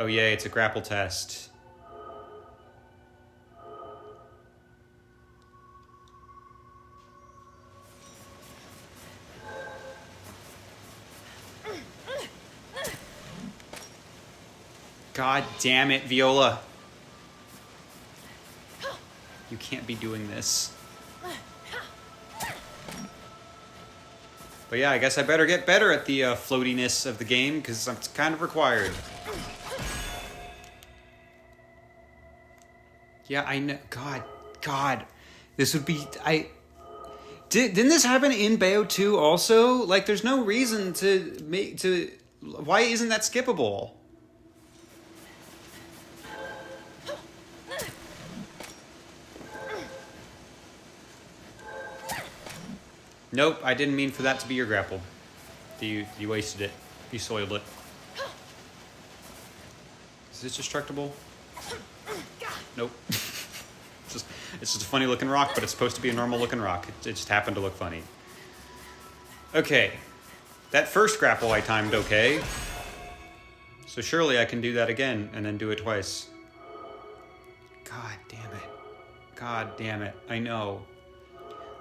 Oh yay, it's a grapple test. God damn it, Viola. You can't be doing this. But yeah, I guess I better get better at the floatiness of the game, because it's kind of required. Yeah, I know. God. This would be... Didn't this happen in Bayo 2 also? Like, there's no reason to make... Why isn't that skippable? Nope, I didn't mean for that to be your grapple. You wasted it. You soiled it. Is this destructible? Nope. It's just a funny looking rock, but it's supposed to be a normal looking rock. It just happened to look funny. Okay. That first grapple I timed okay. So surely I can do that again and then do it twice. God damn it. God damn it. I know.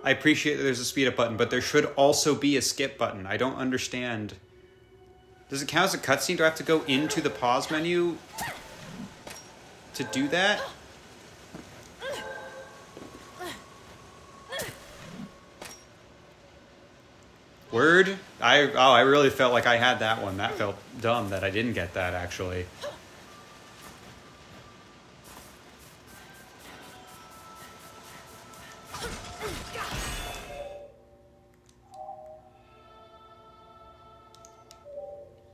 I appreciate that there's a speed up button, but there should also be a skip button. I don't understand. Does it count as a cutscene? Do I have to go into the pause menu to do that? Word? I really felt like I had that one. That felt dumb that I didn't get that, actually.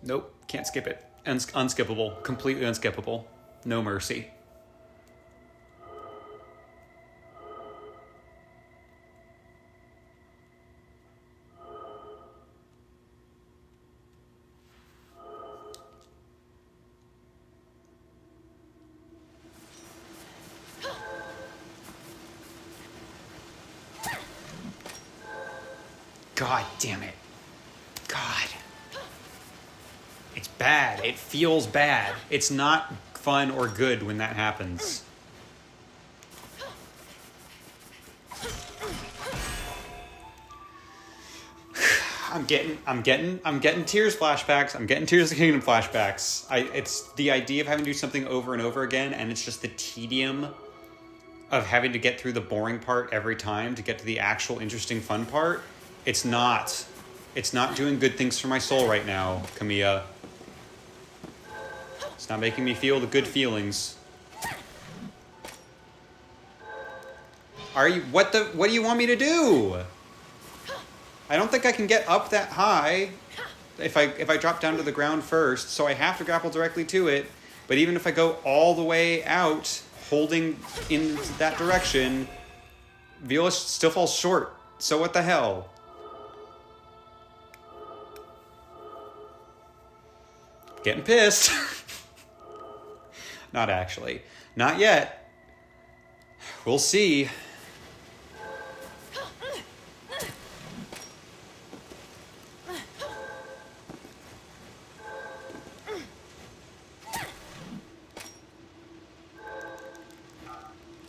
Nope, can't skip it. Unskippable. Completely unskippable. No mercy. God damn it. God. It's bad. It feels bad. It's not fun or good when that happens. I'm getting Tears flashbacks. I'm getting Tears of the Kingdom flashbacks. It's the idea of having to do something over and over again, and it's just the tedium of having to get through the boring part every time to get to the actual interesting fun part. It's not doing good things for my soul right now, Kamiya. It's not making me feel the good feelings. What do you want me to do? I don't think I can get up that high if I drop down to the ground first, so I have to grapple directly to it. But even if I go all the way out, holding in that direction, Viola still falls short. So what the hell? Getting pissed. Not actually. Not yet. We'll see.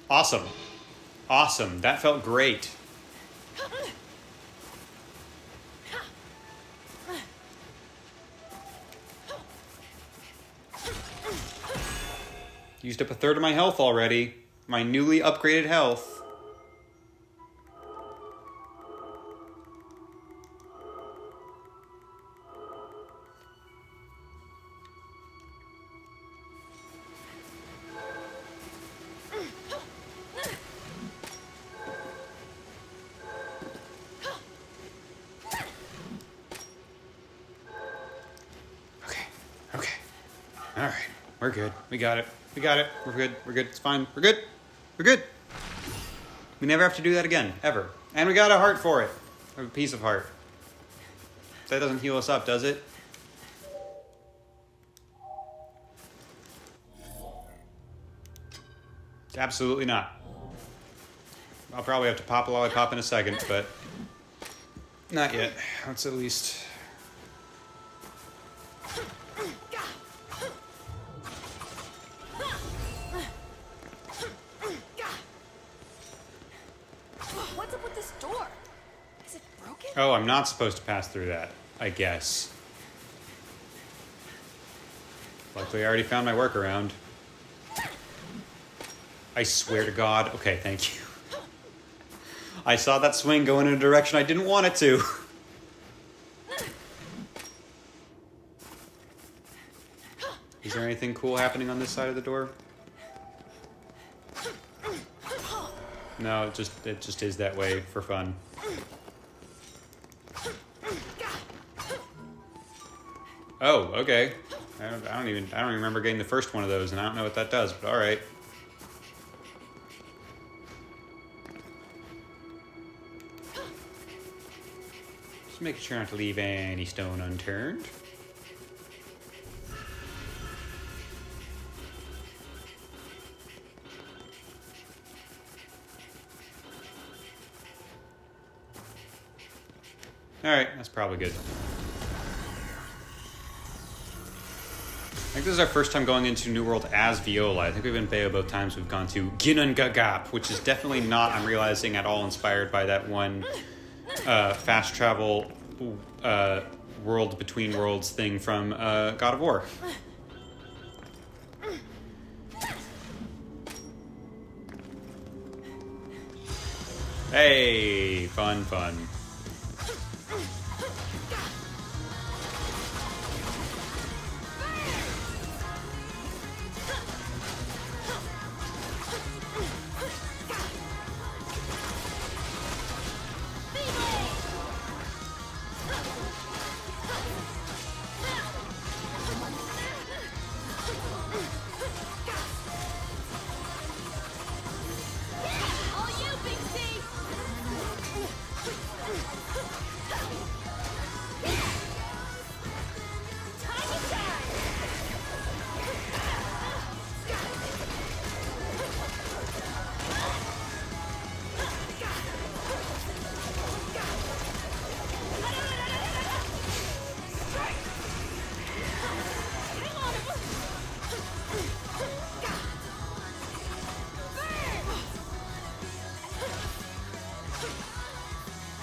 Awesome. Awesome. That felt great. Used up a third of my health already. My newly upgraded health. Okay. All right. We're good. We got it. We got it. We're good. We're good. It's fine. We're good. We're good. We never have to do that again, ever. And we got a heart for it. A piece of heart. That doesn't heal us up, does it? Absolutely not. I'll probably have to pop a lollipop in a second, but not yet. Let's at least... Oh, I'm not supposed to pass through that, I guess. Luckily, I already found my workaround. I swear to God. Okay, thank you. I saw that swing going in a direction I didn't want it to. Is there anything cool happening on this side of the door? No, it just is that way for fun. Oh, okay. I don't even remember getting the first one of those, and I don't know what that does, but all right. Just making sure not to leave any stone unturned. Alright, that's probably good. I think this is our first time going into New World as Viola. I think we've been Bayo both times we've gone to Ginungagap, which is definitely not, I'm realizing, at all inspired by that one fast travel world between worlds thing from God of War. Hey, fun, fun.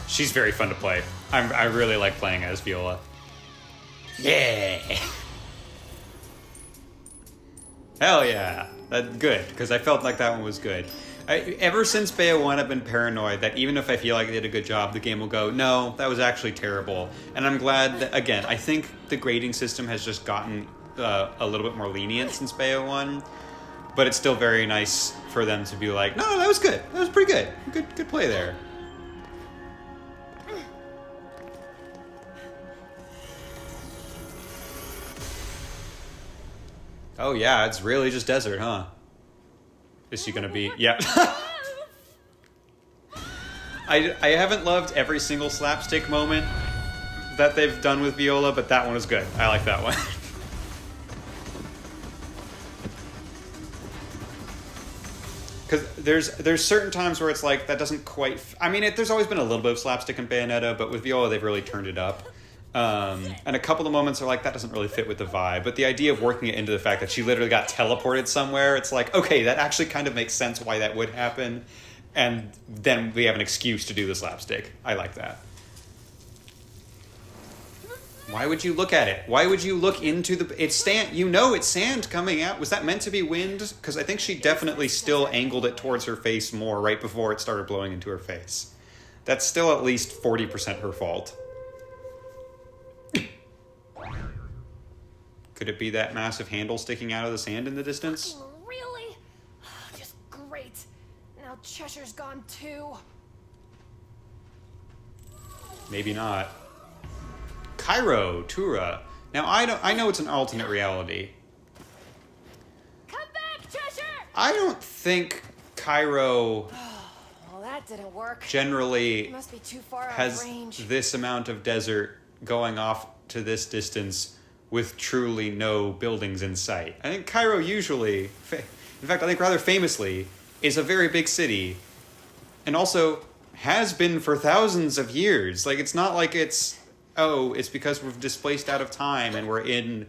She's very fun to play. I really like playing as Viola. Yeah! Hell yeah! That's good, because I felt like that one was good. Ever since Bayo 1, I've been paranoid that even if I feel like I did a good job, the game will go, no, that was actually terrible. And I'm glad that, again, I think the grading system has just gotten a little bit more lenient since Bayo 1. But it's still very nice for them to be like, no, that was good. That was pretty good. Good play there. Oh yeah, it's really just desert, huh? Is she gonna be... Yeah. I haven't loved every single slapstick moment that they've done with Viola, but that one was good. I like that one. Because there's certain times where it's like, that doesn't quite... I mean, there's always been a little bit of slapstick in Bayonetta, but with Viola, they've really turned it up. And a couple of moments are like, that doesn't really fit with the vibe. But the idea of working it into the fact that she literally got teleported somewhere, it's like, okay, that actually kind of makes sense why that would happen. And then we have an excuse to do the slapstick. I like that. Why would you look at it? Why would you look into the... It's sand. You know it's sand coming out. Was that meant to be wind? Because I think she definitely still angled it towards her face more right before it started blowing into her face. That's still at least 40% her fault. Could it be that massive handle sticking out of the sand in the distance? Really? Just great. Now Cheshire's gone too. Maybe not. Cairo, Tura. Now I know it's an alternate reality. Come back, Cheshire! I don't think Cairo Well, that didn't work. generally It must be too far out of has range. this amount of desert going off to this distance with truly no buildings in sight. I think Cairo usually, in fact, I think rather famously, is a very big city, and also has been for thousands of years. Like, it's not like it's because we've displaced out of time and we're in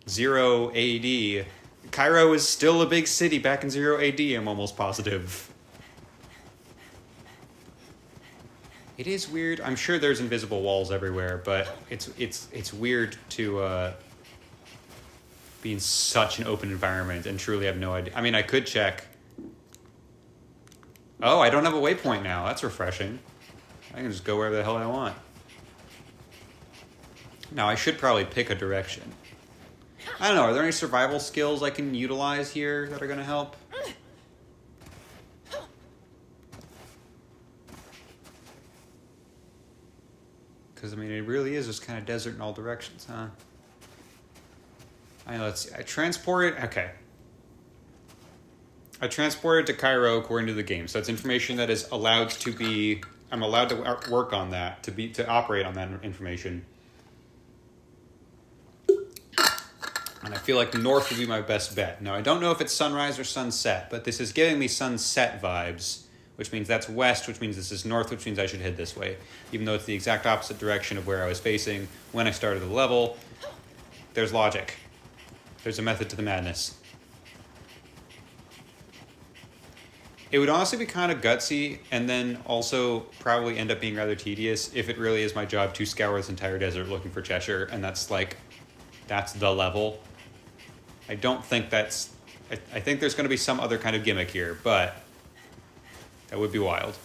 0 AD. Cairo is still a big city back in 0 AD, I'm almost positive. It is weird. I'm sure there's invisible walls everywhere, but it's weird to be in such an open environment and truly have no idea. I mean, I could check. Oh, I don't have a waypoint now. That's refreshing. I can just go wherever the hell I want. Now, I should probably pick a direction. I don't know. Are there any survival skills I can utilize here that are going to help? Because, I mean, it really is just kind of desert in all directions, huh? Let's see. I transported... Okay. I transported to Cairo according to the game. So that's information that is allowed to be... I'm allowed to work on that, to operate on that information. And I feel like north would be my best bet. Now, I don't know if it's sunrise or sunset, but this is giving me sunset vibes, which means that's west, which means this is north, which means I should head this way. Even though it's the exact opposite direction of where I was facing when I started the level. There's logic. There's a method to the madness. It would honestly be kind of gutsy, and then also probably end up being rather tedious if it really is my job to scour this entire desert looking for Cheshire, and that's the level. I don't think that's... I think there's going to be some other kind of gimmick here, but that would be wild.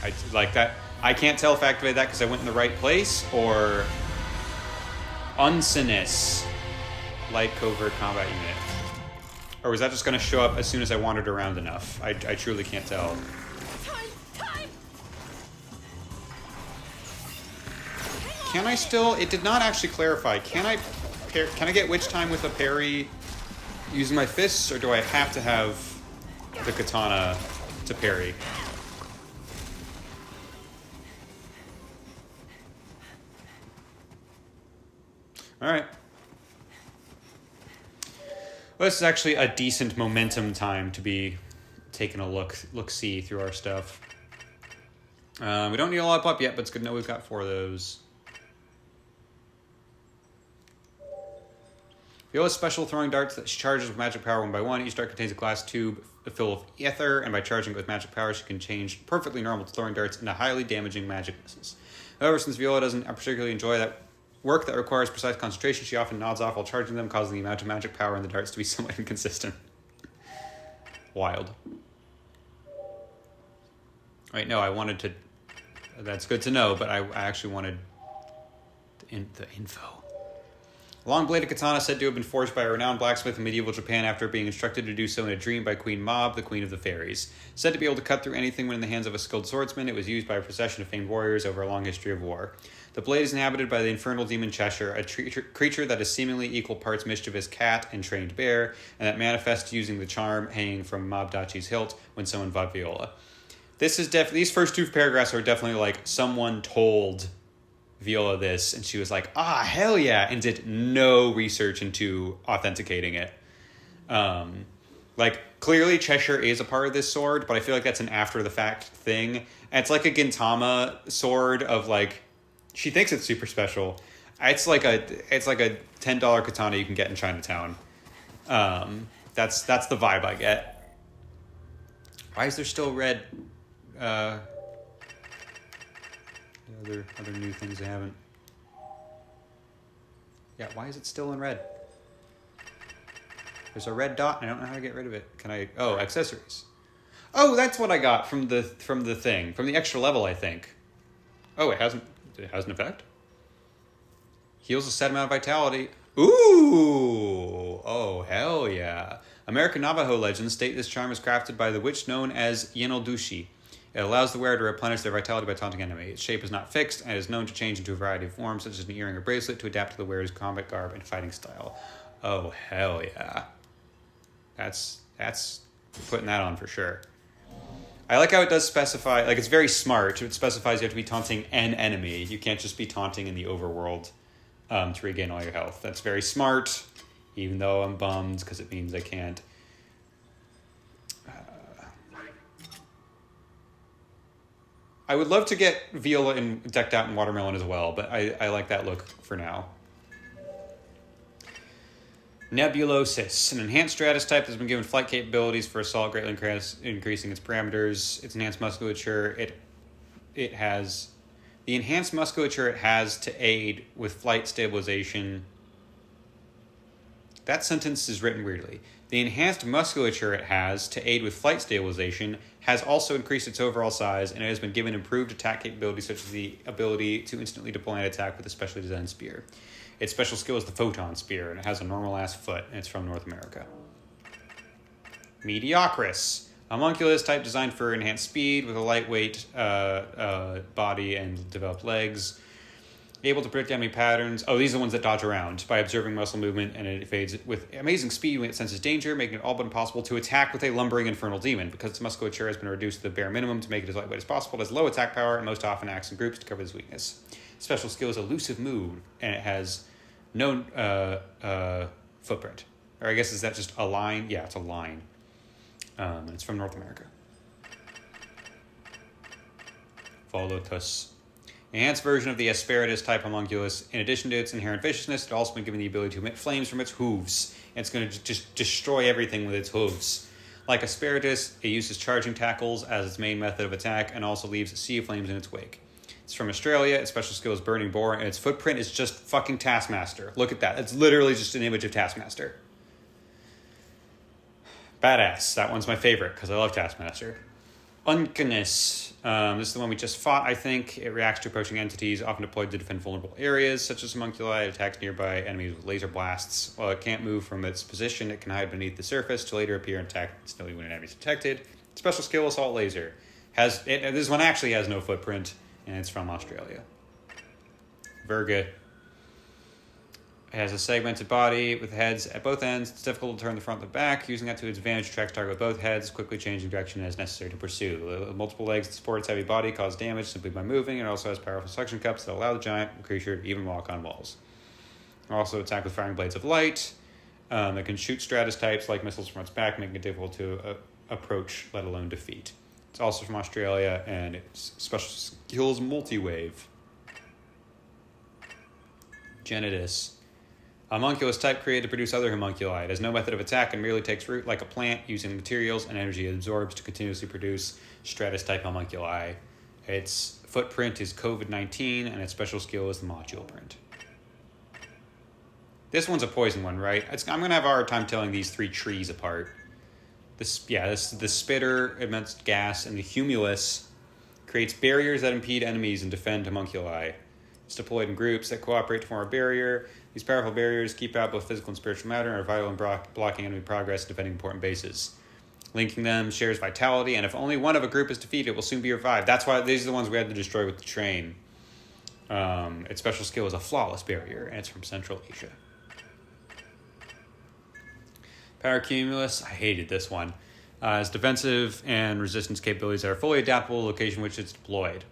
I like that. I can't tell if I activated that because I went in the right place, or... Unsinus. Light covert combat unit. Or was that just going to show up as soon as I wandered around enough? I truly can't tell. Time! Can I still... It did not actually clarify. Can I get witch time with a parry using my fists, or do I have to have the katana to parry? Alright. Well, this is actually a decent momentum time to be taking a look-see through our stuff. We don't need a lot up yet, but it's good to know we've got 4 of those. Viola's special throwing darts that she charges with magic power one by one. Each dart contains a glass tube filled with ether, and by charging it with magic power, she can change perfectly normal throwing darts into highly damaging magic missiles. However, since Viola doesn't particularly enjoy that work that requires precise concentration, she often nods off while charging them, causing the amount of magic power in the darts to be somewhat inconsistent. Wild. Wait, no, I wanted to... That's good to know, but I actually wanted the info. A long-bladed katana said to have been forged by a renowned blacksmith in medieval Japan after being instructed to do so in a dream by Queen Mab, the queen of the fairies. Said to be able to cut through anything when in the hands of a skilled swordsman, it was used by a procession of famed warriors over a long history of war. The blade is inhabited by the infernal demon Cheshire, a creature that is seemingly equal parts mischievous cat and trained bear, and that manifests using the charm hanging from Mab Dachi's hilt when someone fought Viola. These first 2 paragraphs are definitely like someone told Viola this, and she was like, hell yeah, and did no research into authenticating it. Clearly Cheshire is a part of this sword, but I feel like that's an after-the-fact thing. And it's like a Gintama sword of, like, she thinks it's super special. It's like a $10 katana you can get in Chinatown. That's the vibe I get. Why is there still red... Other new things I haven't... Yeah, why is it still in red? There's a red dot and I don't know how to get rid of it. Can I... Oh, accessories. Oh, that's what I got from the thing. From the extra level, I think. Oh, it has an effect? Heals a set amount of vitality. Ooh! Oh, hell yeah. American Navajo legends state this charm is crafted by the witch known as Yenoldushi. It allows the wearer to replenish their vitality by taunting enemy. Its shape is not fixed and is known to change into a variety of forms, such as an earring or bracelet, to adapt to the wearer's combat garb and fighting style. Oh, hell yeah. That's putting that on for sure. I like how it does specify, like, it's very smart. It specifies you have to be taunting an enemy. You can't just be taunting in the overworld to regain all your health. That's very smart, even though I'm bummed because it means I can't. I would love to get Viola decked out in watermelon as well, but I like that look for now. Nebulosis, an enhanced stratus type that's been given flight capabilities for assault, greatly increasing its parameters. Its enhanced musculature. It has the enhanced musculature it has to aid with flight stabilization. That sentence is written weirdly. The enhanced musculature it has to aid with flight stabilization has also increased its overall size, and it has been given improved attack capabilities such as the ability to instantly deploy an attack with a specially designed spear. Its special skill is the Photon Spear, and it has a normal-ass foot, and it's from North America. Mediocris, a homunculus type designed for enhanced speed with a lightweight body and developed legs. Able to predict enemy patterns. Oh, these are the ones that dodge around by observing muscle movement, and it evades with amazing speed when it senses danger, making it all but impossible to attack with a lumbering infernal demon. Because its musculature has been reduced to the bare minimum to make it as lightweight as possible, it has low attack power and most often acts in groups to cover this weakness. Special skill is Elusive Mood, and it has no footprint. Or I guess, is that just a line? Yeah, it's a line. And it's from North America. Volotus. Enhanced version of the asparagus type homunculus. In addition to its inherent viciousness, it's also been given the ability to emit flames from its hooves. And it's going to just destroy everything with its hooves. Like asparagus, it uses charging tackles as its main method of attack and also leaves a sea of flames in its wake. It's from Australia. Its special skill is Burning Boar, and its footprint is just fucking Taskmaster. Look at that. It's literally just an image of Taskmaster. Badass. That one's my favorite because I love Taskmaster. Uncanus. This is the one we just fought, I think. It reacts to approaching entities, often deployed to defend vulnerable areas, such as homunculi. It attacks nearby enemies with laser blasts. While it can't move from its position, it can hide beneath the surface to later appear and attack instantly when an enemy is detected. Special skill, Assault Laser. This one actually has no footprint, and it's from Australia. Virga. It has a segmented body with heads at both ends. It's difficult to turn the front and the back. Using that to its advantage, attracts target with both heads, quickly changing direction as necessary to pursue. Multiple legs to support its heavy body cause damage simply by moving. It also has powerful suction cups that allow the giant creature to even walk on walls. It also attack with firing blades of light. It can shoot stratus types like missiles from its back, making it difficult to approach, let alone defeat. It's also from Australia, and its special skill is multi-wave. Genitus. A homunculus type created to produce other homunculi. It has no method of attack and merely takes root like a plant, using materials and energy it absorbs to continuously produce stratus type homunculi. Its footprint is COVID-19, and its special skill is the module print. This one's a poison one, right? I'm going to have a hard time telling these three trees apart. The spitter emits gas, and the humulus creates barriers that impede enemies and defend homunculi. It's deployed in groups that cooperate to form a barrier. These powerful barriers keep out both physical and spiritual matter and are vital in blocking enemy progress and defending important bases. Linking them shares vitality, and if only one of a group is defeated, it will soon be revived. That's why these are the ones we had to destroy with the train. Its special skill is a flawless barrier, and it's from Central Asia. Paracumulus, I hated this one. Its defensive and resistance capabilities are fully adaptable to the location in which it's deployed.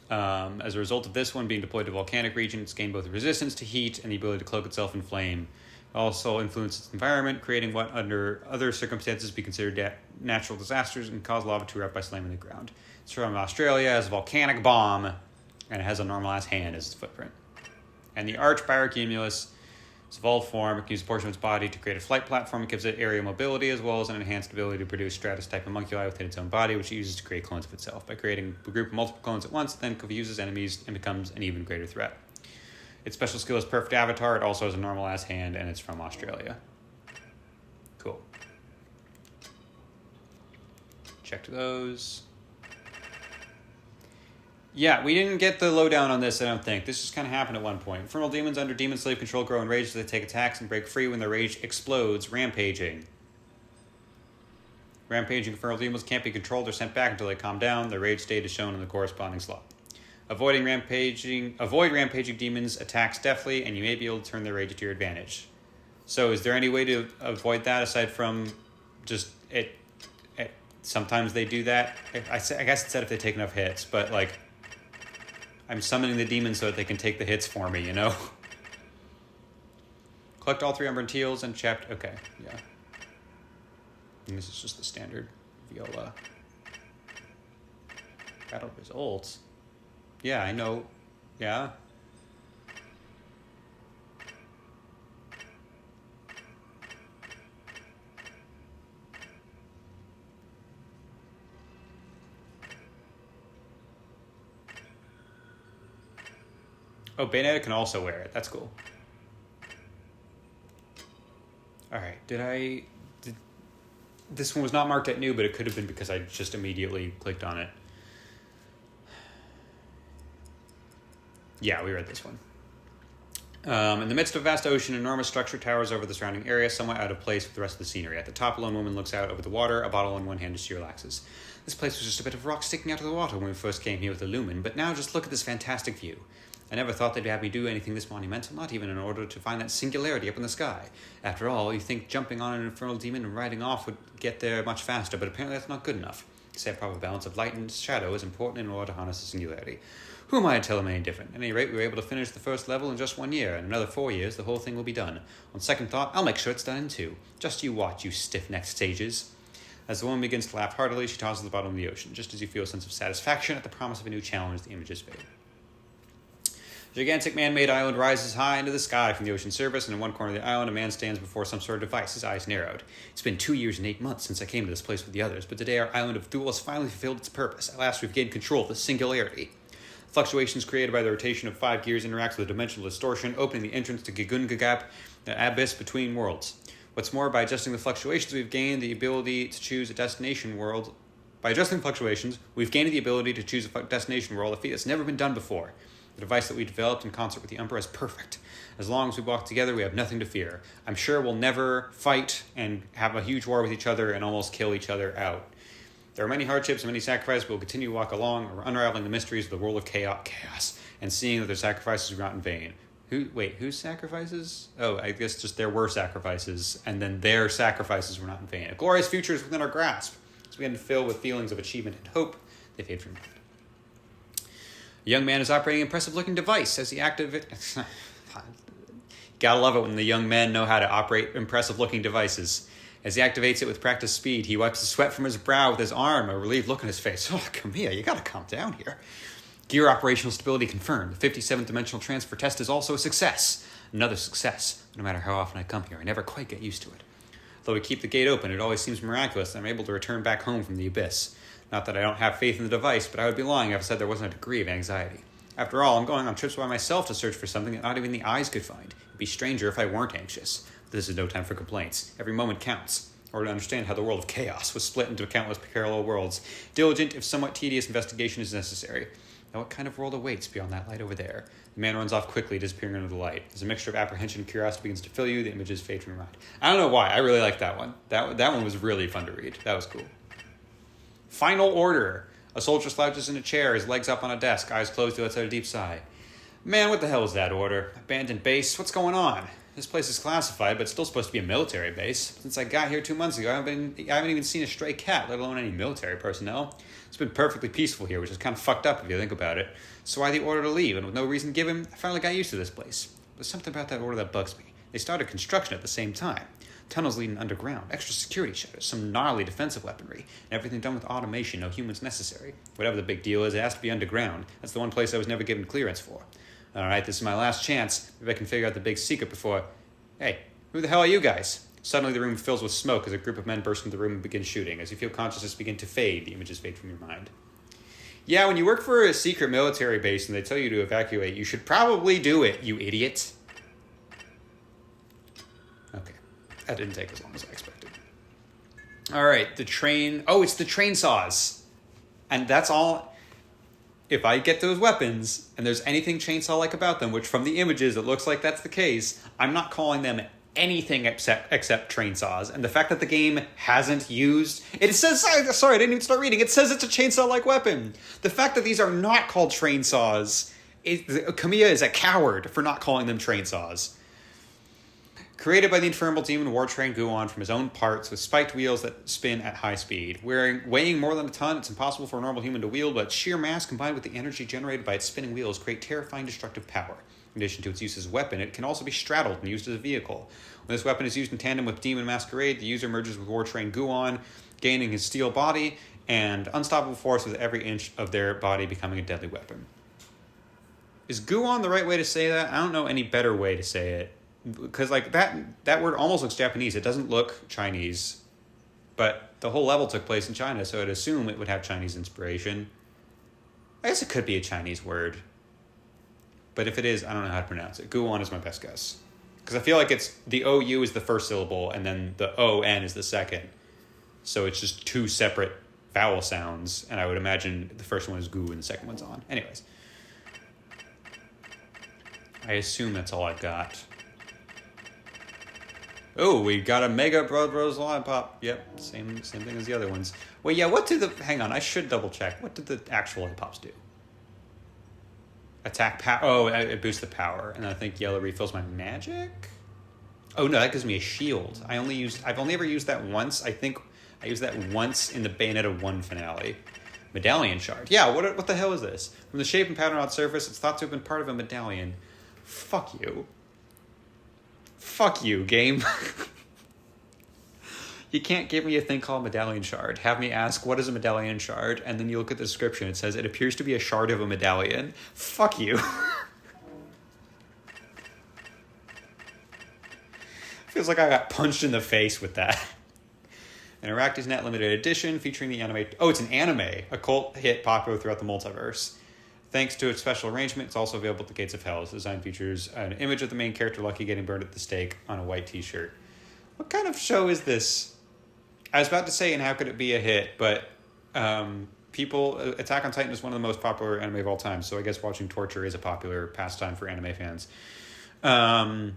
As a result of this one being deployed to volcanic region, it's gained both resistance to heat and the ability to cloak itself in flame. It also influences its environment, creating what under other circumstances be considered natural disasters and cause lava to erupt by slamming the ground. It's from Australia, has a volcanic bomb, and it has a normal-ass hand as its footprint. And the Arch Pyrocumulus, its evolved form, it can use a portion of its body to create a flight platform. It gives it aerial mobility as well as an enhanced ability to produce stratus type homunculi within its own body, which it uses to create clones of itself. By creating a group of multiple clones at once, it then confuses enemies and becomes an even greater threat. Its special skill is Perfect Avatar. It also has a normal-ass hand, and it's from Australia. Cool. Checked those. Yeah, we didn't get the lowdown on this, I don't think. This just kind of happened at one point. Infernal demons under demon slave control grow enraged as they take attacks and break free when their rage explodes, rampaging. Rampaging infernal demons can't be controlled or sent back until they calm down. Their rage state is shown in the corresponding slot. Avoid rampaging demons' attacks deftly, and you may be able to turn their rage to your advantage. So is there any way to avoid that aside from just it sometimes they do that? I guess it said if they take enough hits, but like, I'm summoning the demons so that they can take the hits for me, you know? Collect all 3 Umber Teals and chapter... Okay, yeah. And this is just the standard Viola. Battle results. Yeah, I know. Yeah. Oh, Bayonetta can also wear it. That's cool. Alright, this one was not marked at new, but it could have been because I just immediately clicked on it. Yeah, we read this one. In the midst of a vast ocean, an enormous structure towers over the surrounding area, somewhat out of place with the rest of the scenery. At the top, a lone woman looks out over the water, a bottle in one hand as she relaxes. This place was just a bit of rock sticking out of the water when we first came here with the Lumen, but now just look at this fantastic view. I never thought they'd have me do anything this monumental, not even in order to find that singularity up in the sky. After all, you think jumping on an infernal demon and riding off would get there much faster, but apparently that's not good enough. To say a proper balance of light and shadow is important in order to harness the singularity. Who am I to tell them any different? At any rate, we were able to finish the first level in just 1 year. In another 4 years, the whole thing will be done. On second thought, I'll make sure it's done in 2. Just you watch, you stiff-necked sages. As the woman begins to laugh heartily, she tosses the bottom of the ocean. Just as you feel a sense of satisfaction at the promise of a new challenge, the images fade. A gigantic man-made island rises high into the sky from the ocean surface, and in one corner of the island, a man stands before some sort of device, his eyes narrowed. It's been 2 years and 8 months since I came to this place with the others, but today our island of Thule has finally fulfilled its purpose. At last, we've gained control of the singularity. Fluctuations created by the rotation of 5 gears interact with a dimensional distortion, opening the entrance to Gigungagap, the abyss between worlds. What's more, by adjusting the fluctuations, we've gained the ability to choose a destination world. By adjusting fluctuations, we've gained the ability to choose a destination world, a feat that's never been done before. The device that we developed in concert with the Emperor is perfect. As long as we walk together, we have nothing to fear. I'm sure we'll never fight and have a huge war with each other and almost kill each other out. There are many hardships and many sacrifices, but we'll continue to walk along, unraveling the mysteries of the world of chaos, and seeing that their sacrifices were not in vain. Whose sacrifices? Oh, I guess just there were sacrifices, and then their sacrifices were not in vain. A glorious future is within our grasp. As we begin to fill with feelings of achievement and hope, they fade from mind. A young man is operating an impressive-looking device as he activates... Gotta love it when the young men know how to operate impressive-looking devices. As he activates it with practiced speed, he wipes the sweat from his brow with his arm, a relieved look on his face. Oh, Kamiya, you gotta calm down here. Gear operational stability confirmed. The 57th dimensional transfer test is also a success. Another success. No matter how often I come here, I never quite get used to it. Though we keep the gate open, it always seems miraculous that I'm able to return back home from the abyss. Not that I don't have faith in the device, but I would be lying if I said there wasn't a degree of anxiety. After all, I'm going on trips by myself to search for something that not even the eyes could find. It'd be stranger if I weren't anxious. But this is no time for complaints. Every moment counts. Or to understand how the world of chaos was split into countless parallel worlds. Diligent, if somewhat tedious, investigation is necessary. Now what kind of world awaits beyond that light over there? The man runs off quickly, disappearing under the light. As a mixture of apprehension and curiosity begins to fill you, the images fade from your mind. I don't know why, I really like that one. That one was really fun to read. That was cool. Final order. A soldier slouches in a chair, his legs up on a desk, eyes closed to let out a deep sigh. Man, what the hell is that order? Abandoned base? What's going on? This place is classified, but it's still supposed to be a military base. Since I got here 2 months ago, I haven't even seen a stray cat, let alone any military personnel. It's been perfectly peaceful here, which is kind of fucked up if you think about it. So why the order to leave? And with no reason given, I finally got used to this place. There's something about that order that bugs me. They started construction at the same time. Tunnels leading underground, extra security shutters, some gnarly defensive weaponry, and everything done with automation, no humans necessary. Whatever the big deal is, it has to be underground. That's the one place I was never given clearance for. Alright, this is my last chance. Maybe I can figure out the big secret before... Hey, who the hell are you guys? Suddenly the room fills with smoke as a group of men burst into the room and begin shooting. As you feel consciousness begin to fade, the images fade from your mind. Yeah, when you work for a secret military base and they tell you to evacuate, you should probably do it, you idiot. Okay, that didn't take as long as I expected. Alright, the train... Oh, it's the Trainsaws. And that's all... If I get those weapons, and there's anything chainsaw-like about them, which from the images it looks like that's the case, I'm not calling them anything except Trainsaws. And the fact that the game hasn't used... It says... Sorry, I didn't even start reading. It says it's a chainsaw-like weapon. The fact that these are not called Trainsaws... Kamiya is a coward for not calling them Trainsaws. Created by the infernal demon war-trained Guon from his own parts with spiked wheels that spin at high speed. Weighing more than a ton, it's impossible for a normal human to wield, but sheer mass combined with the energy generated by its spinning wheels create terrifying destructive power. In addition to its use as a weapon, it can also be straddled and used as a vehicle. When this weapon is used in tandem with Demon Masquerade, the user merges with war-trained Guon, gaining his steel body and unstoppable force with every inch of their body becoming a deadly weapon. Is Guon the right way to say that? I don't know any better way to say it. Because like that word almost looks Japanese. It doesn't look Chinese, but the whole level took place in China, so I'd assume it would have Chinese inspiration. I guess it could be a Chinese word. But if it is, I don't know how to pronounce it. Guon is my best guess. Because I feel like it's the OU is the first syllable and then the ON is the second. So it's just two separate vowel sounds. And I would imagine the first one is gu and the second one's on. Anyways. I assume that's all I've got. Oh, we got a Mega Bros. Lollipop. Yep, same thing as the other ones. Wait, yeah, what did the... Hang on, I should double check. What did the actual lollipops do? Attack power. Oh, it boosts the power. And I think yellow refills my magic? Oh, no, that gives me a shield. I've only ever used that once. I think I used that once in the Bayonetta 1 finale. Medallion shard. Yeah, what the hell is this? From the shape and pattern on its surface, it's thought to have been part of a medallion. Fuck you. Fuck you, game. You can't give me a thing called medallion shard. Have me ask, what is a medallion shard? And then you look at the description. It says, it appears to be a shard of a medallion. Fuck you. Feels like I got punched in the face with that. An Arachne's Net limited edition featuring the anime... Oh, it's an anime. A cult hit popular throughout the multiverse. Thanks to its special arrangement, it's also available at the Gates of Hell. Its design features an image of the main character, Lucky, getting burned at the stake on a white t-shirt. What kind of show is this? I was about to say, and how could it be a hit? But Attack on Titan is one of the most popular anime of all time, so I guess watching torture is a popular pastime for anime fans. The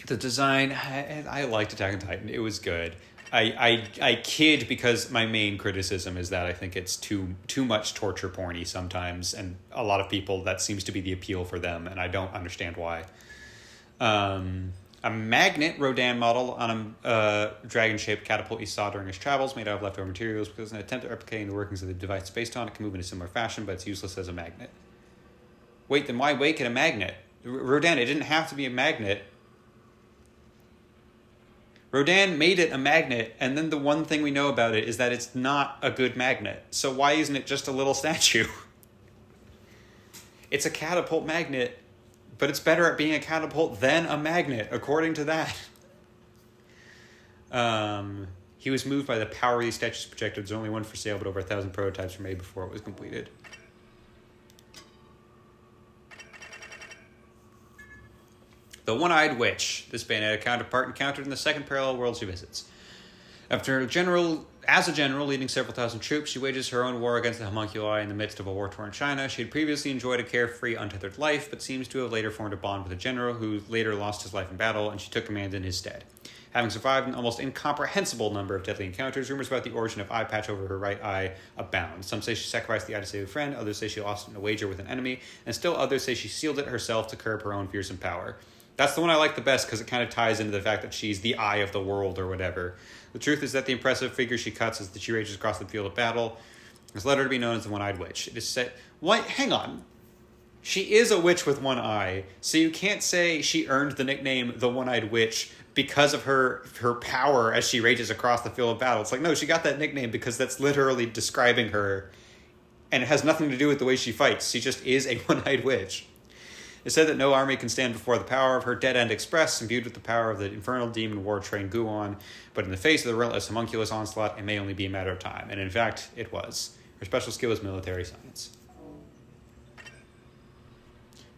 design, I liked Attack on Titan. It was good. I kid because my main criticism is that I think it's too much torture porny sometimes, and a lot of people, that seems to be the appeal for them, and I don't understand why. A magnet Rodin model on a dragon-shaped catapult he saw during his travels, made out of leftover materials, because in an attempt at replicating the workings of the device it's based on, it can move in a similar fashion, but it's useless as a magnet. Wait, then why make it a magnet? Rodin, it didn't have to be a magnet. Rodin made it a magnet, and then the one thing we know about it is that it's not a good magnet. So why isn't it just a little statue? It's a catapult magnet, but it's better at being a catapult than a magnet, according to that. He was moved by the power these statues projected. There's only one for sale, but over 1,000 prototypes were made before it was completed. The One-Eyed Witch, this Bayonetta counterpart, encountered in the second parallel world she visits. As a general leading several thousand troops, she wages her own war against the homunculi in the midst of a war-torn China. She had previously enjoyed a carefree, untethered life, but seems to have later formed a bond with a general who later lost his life in battle, and she took command in his stead. Having survived an almost incomprehensible number of deadly encounters, rumors about the origin of eye patch over her right eye abound. Some say she sacrificed the eye to save a friend, others say she lost it in a wager with an enemy, and still others say she sealed it herself to curb her own fearsome power. That's the one I like the best because it kind of ties into the fact that she's the eye of the world or whatever. The truth is that the impressive figure she cuts as she rages across the field of battle has led her to be known as the One-Eyed Witch. It is said... What? Hang on. She is a witch with one eye, so you can't say she earned the nickname the One-Eyed Witch because of her power as she rages across the field of battle. It's like, no, she got that nickname because that's literally describing her, and it has nothing to do with the way she fights. She just is a One-Eyed Witch. It said that no army can stand before the power of her Dead-End Express, imbued with the power of the infernal demon war-trained Guon, but in the face of the relentless homunculus onslaught, it may only be a matter of time. And in fact, it was. Her special skill is military science.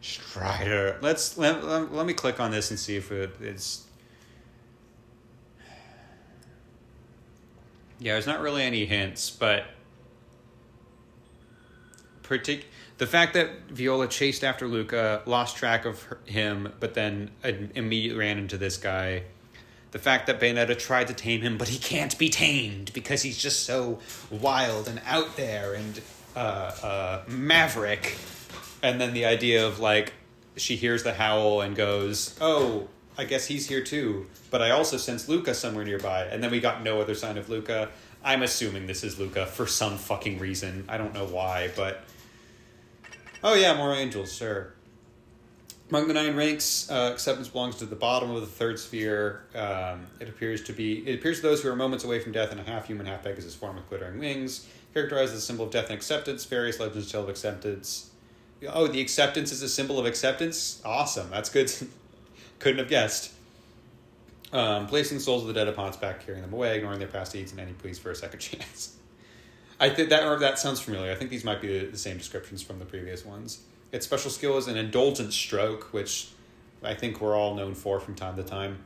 Strider. Let me click on this and see if it's... Yeah, there's not really any hints, but... The fact that Viola chased after Luka, lost track of him, but then immediately ran into this guy. The fact that Bayonetta tried to tame him, but he can't be tamed because he's just so wild and out there and maverick. And then the idea of, like, she hears the howl and goes, oh, I guess he's here too. But I also sense Luka somewhere nearby. And then we got no other sign of Luka. I'm assuming this is Luka for some fucking reason. I don't know why, but... Oh yeah, more angels, sure. Among the 9 ranks, acceptance belongs to the bottom of the third sphere. It appears to those who are moments away from death in a half-human, half-Pegasus form with glittering wings. Characterized as a symbol of death and acceptance. Various legends tell of acceptance. Oh, the acceptance is a symbol of acceptance? Awesome, that's good. Couldn't have guessed. Placing the souls of the dead upon its back, carrying them away, ignoring their past deeds, and any pleas for a second chance. I think that sounds familiar. I think these might be the same descriptions from the previous ones. Its special skill is an indulgent stroke, which I think we're all known for from time to time.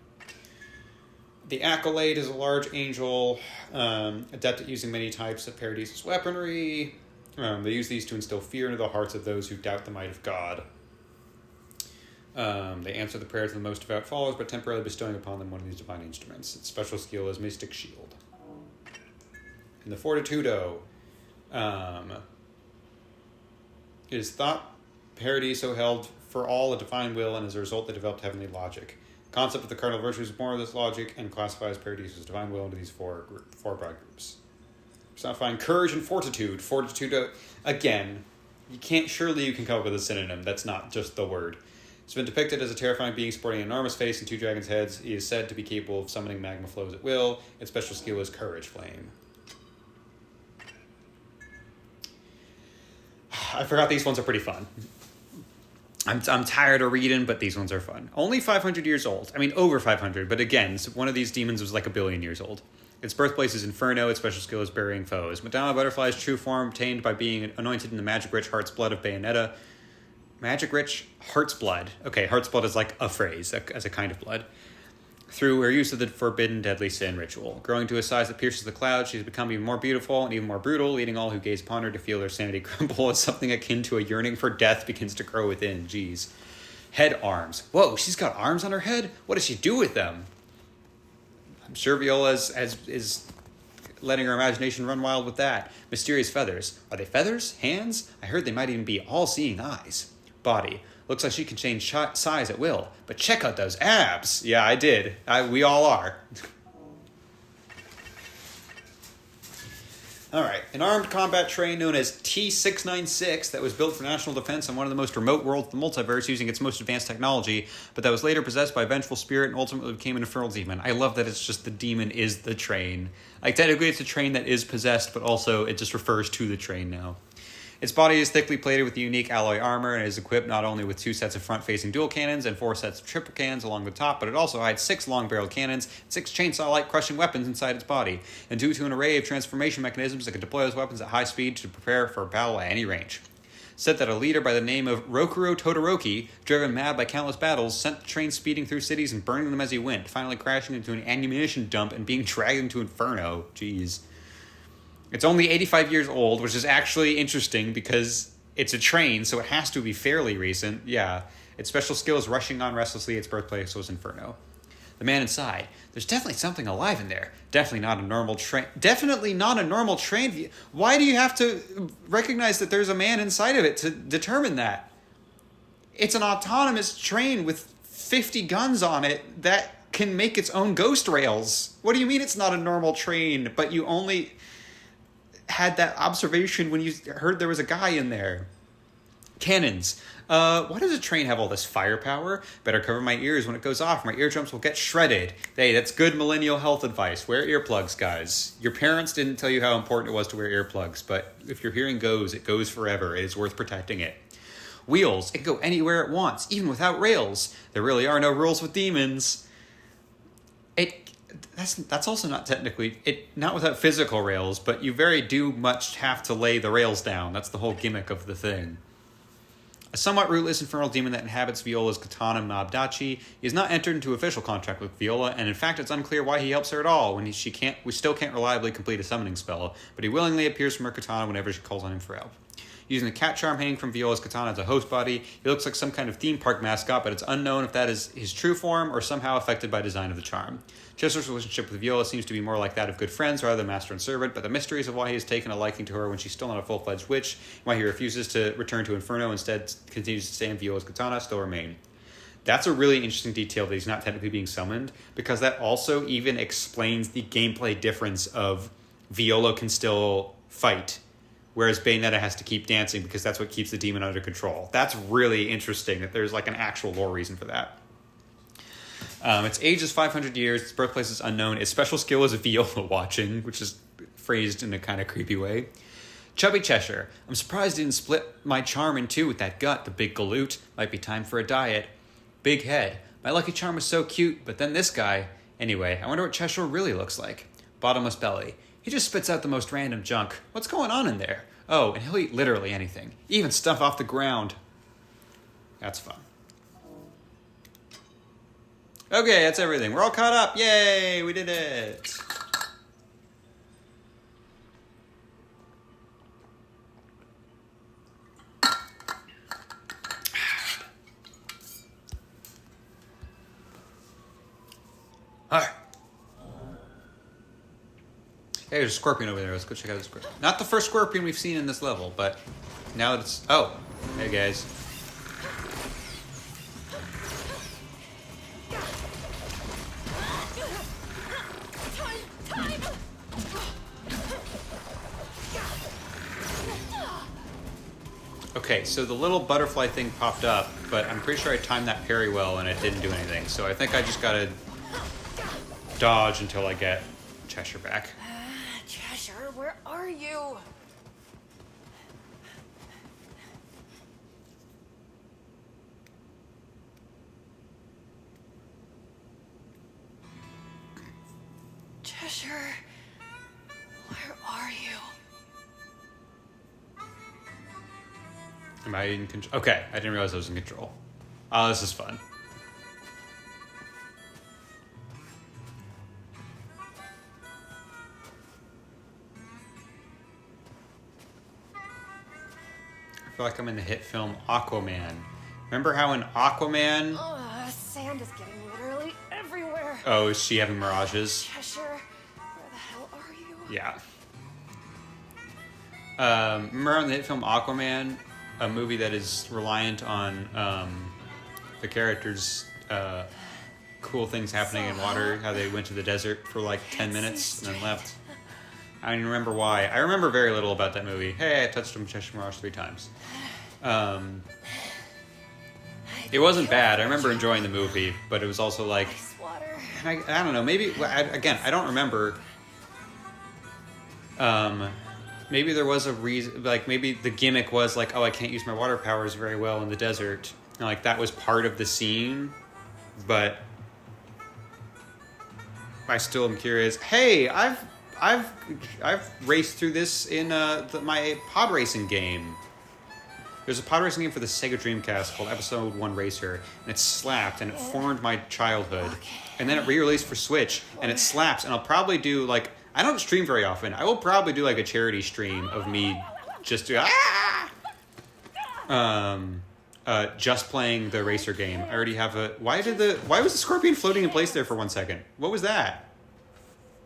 The Accolade is a large angel, adept at using many types of parodies as weaponry. They use these to instill fear into the hearts of those who doubt the might of God. They answer the prayers of the most devout followers, but temporarily bestowing upon them one of these divine instruments. Its special skill is Mystic Shield. And the Fortitudo is thought parody so held for all a divine will, and as a result they developed heavenly logic. The concept of the cardinal virtues is born of this logic and classifies parodies as divine will into these four broad groups. Personifying courage and fortitude. Fortitudo, again, you can come up with a synonym. That's not just the word. It's been depicted as a terrifying being sporting an enormous face and two dragon's heads. He is said to be capable of summoning magma flows at will. Its special skill is Courage Flame. I forgot these ones are pretty fun. I'm tired of reading, but these ones are fun. Only 500 years old. I mean, over 500, but again, one of these demons was like 1 billion years old. Its birthplace is Inferno. Its special skill is Burying Foes. Madonna Butterfly's true form obtained by being anointed in the magic-rich Heart's Blood of Bayonetta. Magic-rich Heart's Blood. Okay, Heart's Blood is like a phrase, as a kind of blood. Through her use of the forbidden deadly sin ritual. Growing to a size that pierces the clouds, she has become even more beautiful and even more brutal, leading all who gaze upon her to feel their sanity crumble as something akin to a yearning for death begins to grow within. Jeez. Head arms. Whoa, she's got arms on her head? What does she do with them? I'm sure Viola is letting her imagination run wild with that. Mysterious feathers. Are they feathers? Hands? I heard they might even be all-seeing eyes. Body. Looks like she can change size at will. But check out those abs. Yeah, I did. We all are. All right. An armed combat train known as T-696 that was built for national defense on one of the most remote worlds of the multiverse using its most advanced technology, but that was later possessed by a vengeful spirit and ultimately became an infernal demon. I love that it's just the demon is the train. Like, technically it's a train that is possessed, but also it just refers to the train now. Its body is thickly plated with unique alloy armor and is equipped not only with 2 sets of front-facing dual cannons and 4 sets of triple cannons along the top, but it also hides 6 long-barreled cannons, 6 chainsaw-like crushing weapons inside its body, and due to an array of transformation mechanisms that can deploy those weapons at high speed to prepare for battle at any range. Said that a leader by the name of Rokuro Todoroki, driven mad by countless battles, sent the train speeding through cities and burning them as he went, finally crashing into an ammunition dump and being dragged into Inferno. Jeez. It's only 85 years old, which is actually interesting because it's a train, so it has to be fairly recent. Yeah. Its special skill is rushing on restlessly. Its birthplace was Inferno. The man inside. There's definitely something alive in there. Definitely not a normal train. Definitely not a normal train. Why do you have to recognize that there's a man inside of it to determine that? It's an autonomous train with 50 guns on it that can make its own ghost rails. What do you mean it's not a normal train, but you only had that observation when you heard there was a guy in there? Cannons. Why does a train have all this firepower? Better cover my ears when it goes off. My eardrums will get shredded. Hey, that's good millennial health advice. Wear earplugs, guys. Your parents didn't tell you how important it was to wear earplugs, but if your hearing goes, it goes forever. It is worth protecting it. Wheels. It can go anywhere it wants, even without rails. There really are no rules with demons. That's also not technically not without physical rails, but you very do much have to lay the rails down. That's the whole gimmick of the thing. A somewhat rootless infernal demon that inhabits Viola's katana Mabdachi. He has not entered into official contract with Viola, and in fact it's unclear why he helps her at all when we still can't reliably complete a summoning spell, but he willingly appears from her katana whenever she calls on him for help. Using the cat charm hanging from Viola's katana as a host body, he looks like some kind of theme park mascot, but it's unknown if that is his true form or somehow affected by design of the charm. Chester's relationship with Viola seems to be more like that of good friends rather than master and servant, but the mysteries of why he has taken a liking to her when she's still not a full-fledged witch, and why he refuses to return to Inferno instead continues to stay in Viola's katana, still remain. That's a really interesting detail that he's not technically being summoned, because that also even explains the gameplay difference of Viola can still fight, whereas Bayonetta has to keep dancing because that's what keeps the demon under control. That's really interesting that there's like an actual lore reason for that. Its age is 500 years. Its birthplace is unknown. Its special skill is Viola watching, which is phrased in a kind of creepy way. Chubby Cheshire. I'm surprised it didn't split my charm in two with that gut, the big galoot. Might be time for a diet. Big head. My lucky charm was so cute, but then this guy. Anyway, I wonder what Cheshire really looks like. Bottomless belly. He just spits out the most random junk. What's going on in there? Oh, and he'll eat literally anything. Even stuff off the ground. That's fun. Okay, that's everything. We're all caught up. Yay, we did it. All right. Hey, there's a scorpion over there. Let's go check out the scorpion. Not the first scorpion we've seen in this level, but now that it's... Oh, hey guys. Okay, so the little butterfly thing popped up, but I'm pretty sure I timed that parry well and it didn't do anything. So I think I just gotta dodge until I get Cheshire back. Cheshire, where are you? Cheshire, where are you? Am I in control? Okay, I didn't realize I was in control. Oh, this is fun. I feel like I'm in the hit film Aquaman. Remember how in Aquaman... Sand is getting literally everywhere. Oh, is she having mirages? Cheshire, where the hell are you? Yeah. Remember in the hit film Aquaman, a movie that is reliant on the characters' cool things happening in water, how they went to the desert for like 10 minutes and then left. I don't even remember why. I remember very little about that movie. Hey, I touched him Cheshire Mirage 3 times. It wasn't bad. I remember enjoying the movie, but it was also like... I don't know, maybe... Again, I don't remember... maybe there was a reason... Like, maybe the gimmick was like, oh, I can't use my water powers very well in the desert. And, like, that was part of the scene. But... I still am curious. Hey, I've raced through this in my pod racing game. There's a pod racing game for the Sega Dreamcast called Episode 1 Racer, and it slapped, and it formed my childhood. And then it re-released for Switch, and it slaps, and I'll probably do, like... I don't stream very often. I will probably do, like, a charity stream of me just just playing the racer game. I already have a... Why was the scorpion floating in place there for 1 second? What was that?